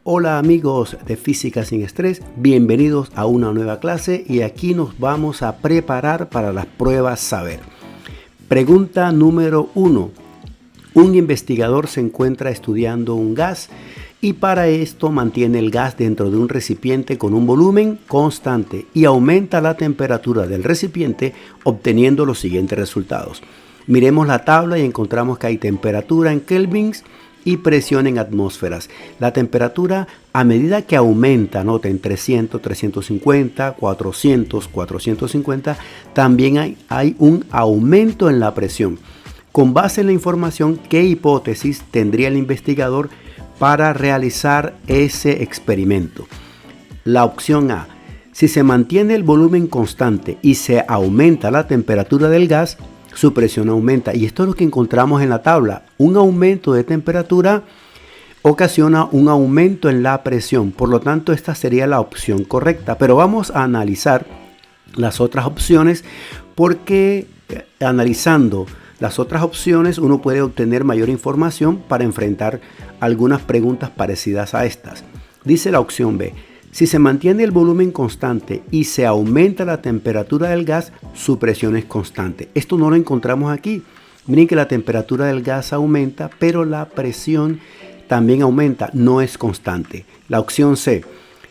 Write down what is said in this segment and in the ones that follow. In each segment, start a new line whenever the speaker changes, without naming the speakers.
Hola amigos de Física sin Estrés, bienvenidos a una nueva clase y aquí nos vamos a preparar para las pruebas saber. Pregunta número 1. Un investigador se encuentra estudiando un gas y para esto mantiene el gas dentro de un recipiente con un volumen constante y aumenta la temperatura del recipiente obteniendo los siguientes resultados. Miremos la tabla y encontramos que hay temperatura en kelvins y presión en atmósferas. La temperatura a medida que aumenta, noten 300, 350, 400, 450, también hay un aumento en la presión. Con base en la información, ¿qué hipótesis tendría el investigador para realizar ese experimento? La opción A. Si se mantiene el volumen constante y se aumenta la temperatura del gas, su presión aumenta. Y esto es lo que encontramos en la tabla. Un aumento de temperatura ocasiona un aumento en la presión. Por lo tanto, esta sería la opción correcta. Pero vamos a analizar las otras opciones porque analizando las otras opciones uno puede obtener mayor información para enfrentar algunas preguntas parecidas a estas. Dice la opción B. Si se mantiene el volumen constante y se aumenta la temperatura del gas, su presión es constante. Esto no lo encontramos aquí. Miren que la temperatura del gas aumenta, pero la presión también aumenta, no es constante. La opción C.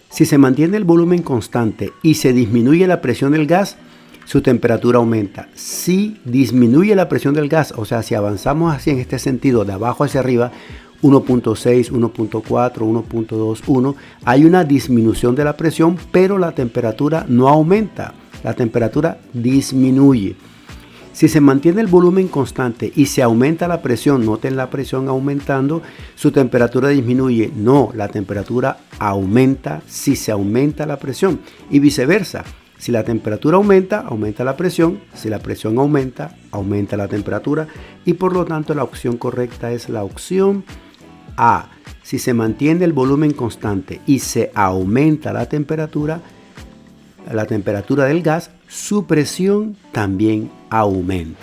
Si se mantiene el volumen constante y se disminuye la presión del gas, su temperatura aumenta. Si disminuye la presión del gas, o sea, si avanzamos así en este sentido, de abajo hacia arriba, 1.6, 1.4, 1.2, 1, hay una disminución de la presión, pero la temperatura no aumenta, la temperatura disminuye. Si se mantiene el volumen constante y se aumenta la presión, noten la presión aumentando, su temperatura disminuye. No, la temperatura aumenta si se aumenta la presión y viceversa. Si la temperatura aumenta, aumenta la presión. Si la presión aumenta, aumenta la temperatura. Y por lo tanto la opción correcta es la opción A. Si se mantiene el volumen constante y se aumenta la temperatura del gas, su presión también aumenta.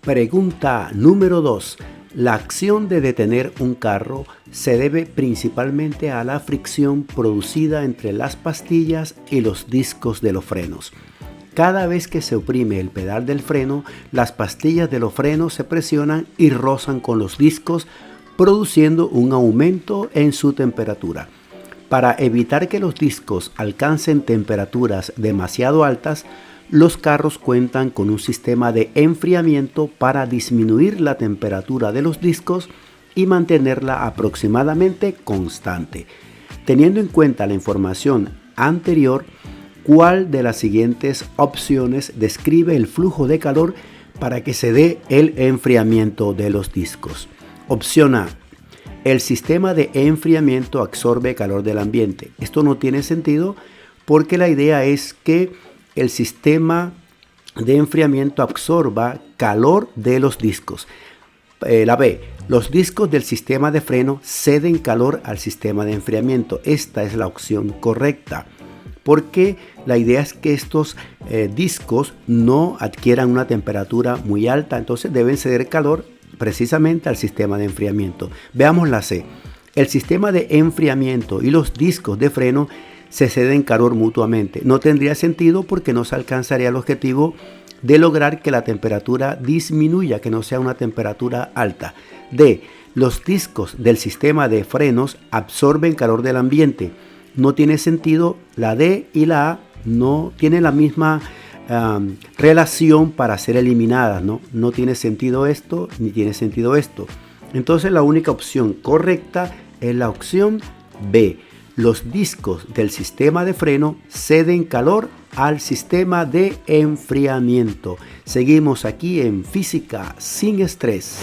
Pregunta número 2. La acción de detener un carro se debe principalmente a la fricción producida entre las pastillas y los discos de los frenos. Cada vez que se oprime el pedal del freno, las pastillas de los frenos se presionan y rozan con los discos, produciendo un aumento en su temperatura. Para evitar que los discos alcancen temperaturas demasiado altas, los carros cuentan con un sistema de enfriamiento para disminuir la temperatura de los discos y mantenerla aproximadamente constante. Teniendo en cuenta la información anterior, ¿cuál de las siguientes opciones describe el flujo de calor para que se dé el enfriamiento de los discos? Opción A. El sistema de enfriamiento absorbe calor del ambiente. Esto no tiene sentido porque la idea es que el sistema de enfriamiento absorba calor de los discos. La B. Los discos del sistema de freno ceden calor al sistema de enfriamiento. Esta es la opción correcta, porque la idea es que estos discos no adquieran una temperatura muy alta, entonces deben ceder calor precisamente al sistema de enfriamiento. Veamos la C. El sistema de enfriamiento y los discos de freno se ceden calor mutuamente. No tendría sentido porque no se alcanzaría el objetivo de lograr que la temperatura disminuya, que no sea una temperatura alta. D. Los discos del sistema de frenos absorben calor del ambiente. No tiene sentido. La D y la A no tienen la misma relación para ser eliminadas, no tiene sentido esto ni tiene sentido esto. Entonces la única opción correcta es la opción B. Los discos del sistema de freno ceden calor al sistema de enfriamiento. Seguimos aquí en Física sin Estrés.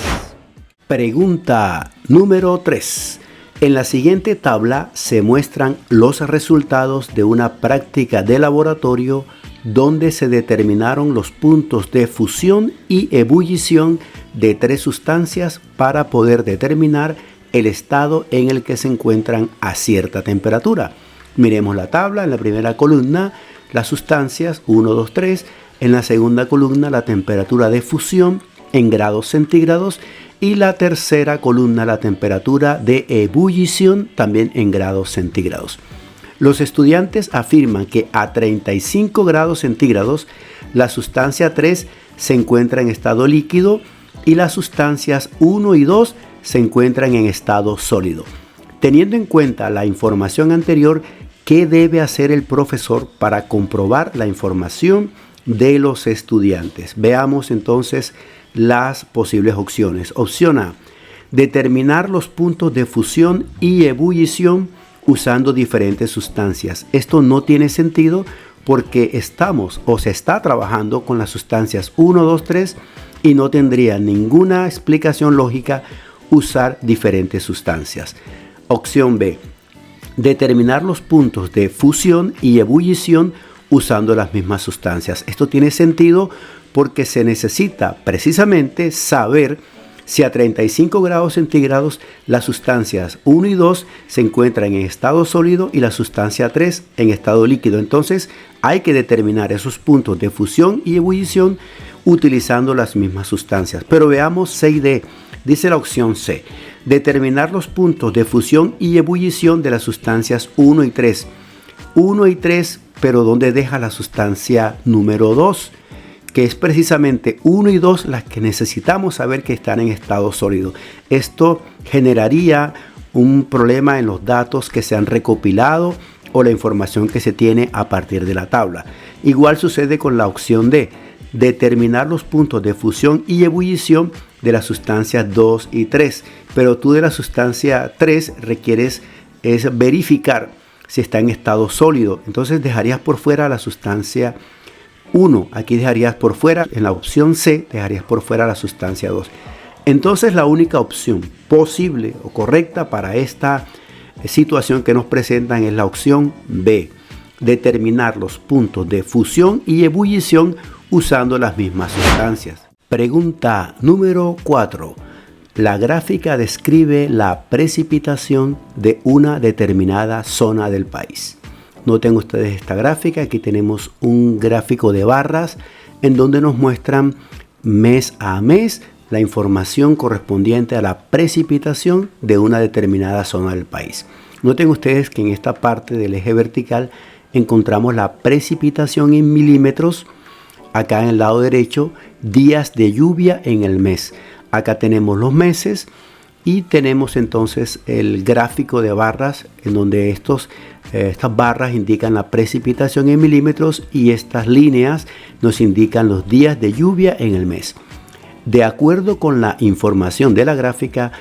Pregunta número 3. En la siguiente tabla se muestran los resultados de una práctica de laboratorio donde se determinaron los puntos de fusión y ebullición de 3 sustancias para poder determinar el estado en el que se encuentran a cierta temperatura. Miremos la tabla. En la primera columna las sustancias 1, 2, 3. En la segunda columna la temperatura de fusión en grados centígrados Y la tercera columna, la temperatura de ebullición, también en grados centígrados. Los estudiantes afirman que a 35 grados centígrados la sustancia 3 se encuentra en estado líquido y las sustancias 1 y 2 se encuentran en estado sólido. Teniendo en cuenta la información anterior, ¿qué debe hacer el profesor para comprobar la información de los estudiantes? Veamos entonces las posibles opciones. Opción A: determinar los puntos de fusión y ebullición usando diferentes sustancias. Esto no tiene sentido porque se está trabajando con las sustancias 1, 2, 3 y no tendría ninguna explicación lógica usar diferentes sustancias. Opción B: determinar los puntos de fusión y ebullición usando las mismas sustancias. Esto tiene sentido porque se necesita precisamente saber si a 35 grados centígrados las sustancias 1 y 2 se encuentran en estado sólido y la sustancia 3 en estado líquido. Entonces hay que determinar esos puntos de fusión y ebullición utilizando las mismas sustancias. Pero veamos C y D. Dice la opción C: determinar los puntos de fusión y ebullición de las sustancias 1 y 3. 1 y 3, pero ¿dónde deja la sustancia número 2? Que es precisamente 1 y 2 las que necesitamos saber que están en estado sólido. Esto generaría un problema en los datos que se han recopilado o la información que se tiene a partir de la tabla. Igual sucede con la opción D: determinar los puntos de fusión y ebullición de las sustancias 2 y 3. Pero tú de la sustancia 3 requieres es verificar si está en estado sólido. Entonces dejarías por fuera la sustancia 1. Aquí dejarías por fuera, en la opción C, dejarías por fuera la sustancia 2. Entonces la única opción posible o correcta para esta situación que nos presentan es la opción B: determinar los puntos de fusión y ebullición usando las mismas sustancias. Pregunta número 4. La gráfica describe la precipitación de una determinada zona del país. Noten ustedes esta gráfica. Aquí tenemos un gráfico de barras en donde nos muestran mes a mes la información correspondiente a la precipitación de una determinada zona del país. Noten ustedes que en esta parte del eje vertical encontramos la precipitación en milímetros. Acá en el lado derecho, días de lluvia en el mes. Acá tenemos los meses y tenemos entonces el gráfico de barras en donde estas barras indican la precipitación en milímetros y estas líneas nos indican los días de lluvia en el mes. De acuerdo con la información de la gráfica,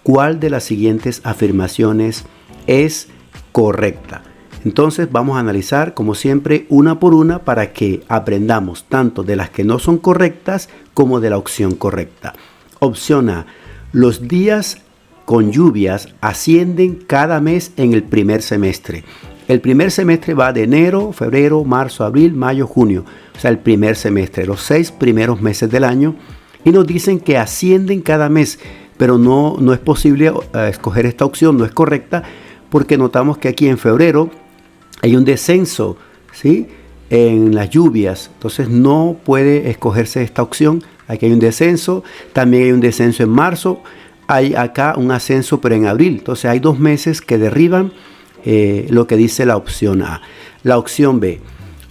¿cuál de las siguientes afirmaciones es correcta? Entonces vamos a analizar como siempre una por una para que aprendamos tanto de las que no son correctas como de la opción correcta. Opción A: los días con lluvias ascienden cada mes en el primer semestre. El primer semestre va de enero, febrero, marzo, abril, mayo, junio. O sea, el primer semestre, los 6 primeros meses del año. Y nos dicen que ascienden cada mes, pero no es posible escoger esta opción, no es correcta, porque notamos que aquí en febrero hay un descenso, ¿sí?, en las lluvias. Entonces no puede escogerse esta opción. Aquí hay un descenso, también hay un descenso en marzo, hay acá un ascenso pero en abril. Entonces hay 2 meses que derriban lo que dice la opción A. La opción B: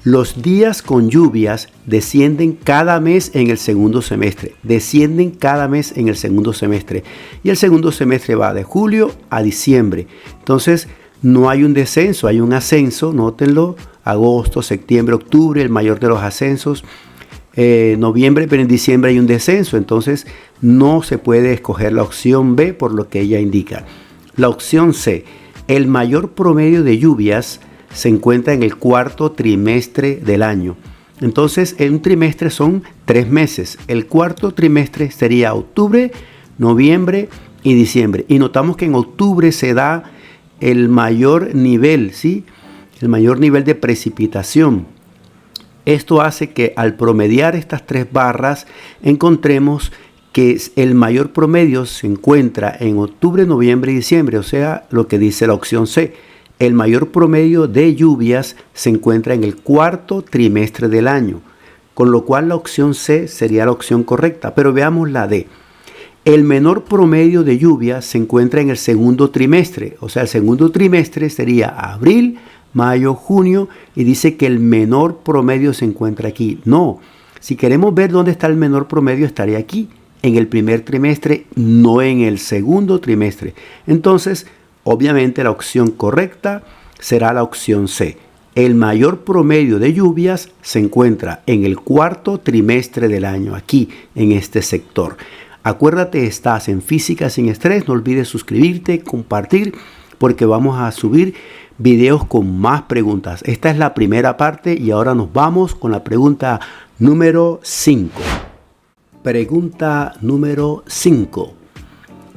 los días con lluvias descienden cada mes en el segundo semestre. Descienden cada mes en el segundo semestre. Y el segundo semestre va de julio a diciembre. Entonces no hay un descenso, hay un ascenso, nótenlo. Agosto, septiembre, octubre, el mayor de los ascensos. Noviembre, pero en diciembre hay un descenso. Entonces no se puede escoger la opción B por lo que ella indica. La opción C: el mayor promedio de lluvias se encuentra en el cuarto trimestre del año. Entonces en un trimestre son 3 meses. El cuarto trimestre sería octubre, noviembre y diciembre. Y notamos que en octubre se da el mayor nivel, ¿sí?, el mayor nivel de precipitación. Esto hace que al promediar estas 3 barras encontremos que el mayor promedio se encuentra en octubre, noviembre y diciembre, o sea, lo que dice la opción C. El mayor promedio de lluvias se encuentra en el cuarto trimestre del año, con lo cual la opción C sería la opción correcta. Pero veamos la D. El menor promedio de lluvia se encuentra en el segundo trimestre. O sea, el segundo trimestre sería abril, mayo, junio. Y dice que el menor promedio se encuentra aquí. No, si queremos ver dónde está el menor promedio, estaría aquí, en el primer trimestre, no en el segundo trimestre. Entonces, obviamente la opción correcta será la opción C. El mayor promedio de lluvias se encuentra en el cuarto trimestre del año, aquí, en este sector. Acuérdate, estás en Física Sin Estrés. No olvides suscribirte, compartir, porque vamos a subir videos con más preguntas. Esta es la primera parte y ahora nos vamos con la pregunta número 5. Pregunta número 5.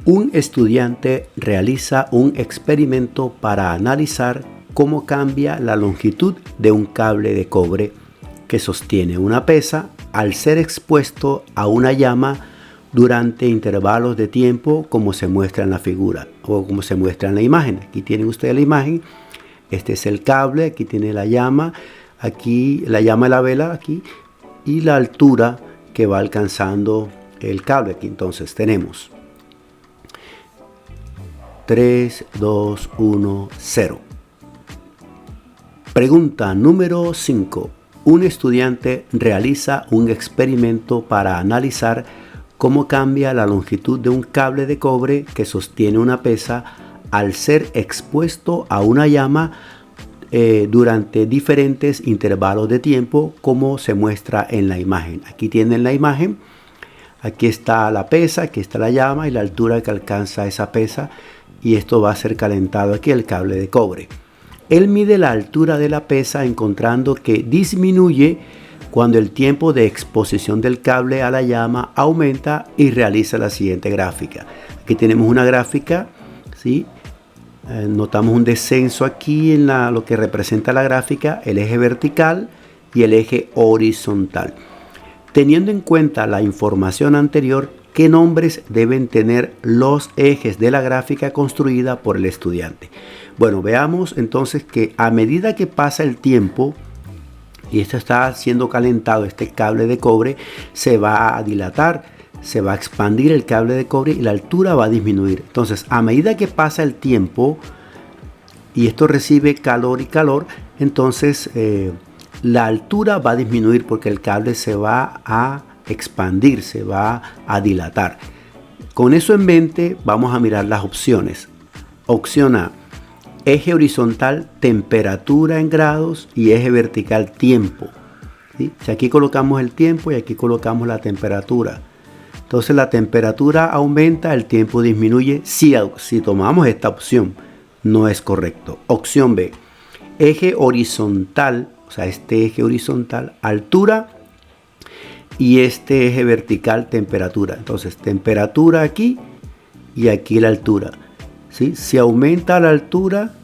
Un estudiante realiza un experimento para analizar cómo cambia la longitud de un cable de cobre que sostiene una pesa al ser expuesto a una llama durante intervalos de tiempo, como se muestra en la figura o como se muestra en la imagen. Aquí tienen ustedes la imagen. Este es el cable, aquí tiene la llama, aquí la llama de la vela, aquí, y la altura que va alcanzando el cable. Aquí entonces tenemos 3, 2, 1, 0. Pregunta número 5. Un estudiante realiza un experimento para analizar cómo cambia la longitud de un cable de cobre que sostiene una pesa al ser expuesto a una llama durante diferentes intervalos de tiempo, como se muestra en la imagen. Aquí tienen la imagen. Aquí está la pesa, aquí está la llama y la altura que alcanza esa pesa, y esto va a ser calentado aquí, el cable de cobre. Él mide la altura de la pesa encontrando que disminuye cuando el tiempo de exposición del cable a la llama aumenta, y realiza la siguiente gráfica. Aquí tenemos una gráfica, ¿sí? Notamos un descenso aquí en lo que representa la gráfica, el eje vertical y el eje horizontal. Teniendo en cuenta la información anterior, ¿qué nombres deben tener los ejes de la gráfica construida por el estudiante? Bueno, veamos entonces que a medida que pasa el tiempo, y esto está siendo calentado, este cable de cobre se va a dilatar, se va a expandir el cable de cobre y la altura va a disminuir. Entonces, a medida que pasa el tiempo y esto recibe calor y calor, entonces la altura va a disminuir porque el cable se va a expandir, se va a dilatar. Con eso en mente, vamos a mirar las opciones. Opción A: eje horizontal, temperatura en grados, y eje vertical, tiempo. ¿Sí? Si aquí colocamos el tiempo y aquí colocamos la temperatura, entonces la temperatura aumenta, el tiempo disminuye. Si tomamos esta opción, no es correcto. Opción B: eje horizontal, o sea, este eje horizontal, altura, y este eje vertical, temperatura. Entonces, temperatura aquí y aquí la altura. ¿Sí? Si aumenta la altura,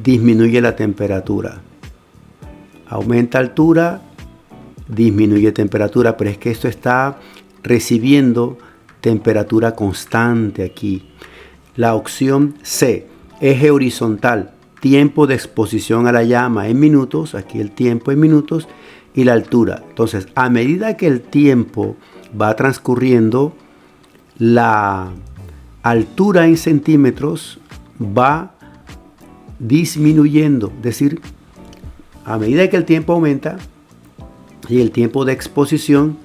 disminuye la temperatura. Aumenta altura, disminuye temperatura, pero es que esto está recibiendo temperatura constante aquí. La opción C: eje horizontal, tiempo de exposición a la llama en minutos, aquí el tiempo en minutos, y la altura. Entonces, a medida que el tiempo va transcurriendo, la altura en centímetros va disminuyendo. Es decir, a medida que el tiempo aumenta y el tiempo de exposición,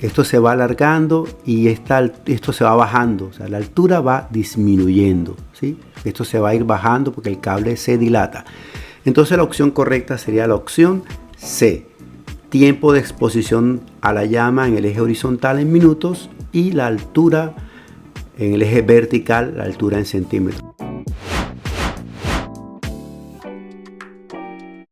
esto se va alargando y esto se va bajando. O sea, la altura va disminuyendo, ¿sí? Esto se va a ir bajando porque el cable se dilata. Entonces la opción correcta sería la opción C: tiempo de exposición a la llama en el eje horizontal en minutos, y la altura en el eje vertical, la altura en centímetros.